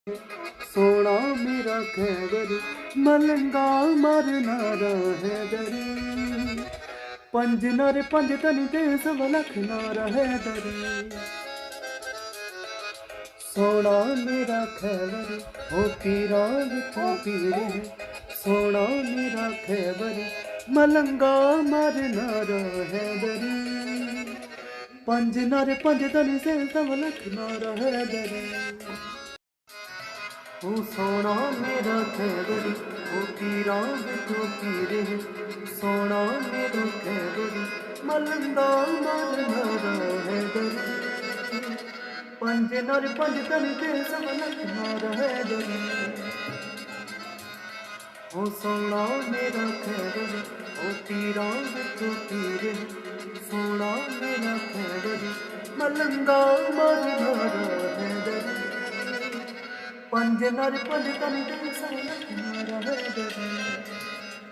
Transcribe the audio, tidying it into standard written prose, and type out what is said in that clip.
सोना मेरा खैबर मलंगा मारना है दरी पंज नारे पंज तनी ते सवा लख नारा है दरी सोना मेरा खैबर ओ पीरा विचों पीरे सोना मेरा खैबर मलंगा मारना है दरी पंज नारे पंज तनी ते सवा लख नारा है दरी ओ सोना मेरा खैबर ओ पीरा विचों पीरे सोना मेरा खैबर मलंगा मारना है दरी पंज नर पंज तन ते सब लखना है दरी ओ सोना मेरा खैबर ओ पीरा विचों पीरे सोना मेरा खैबर मलंगा मारना है दरी पंज नर पंज तन ते सब लखना है दरी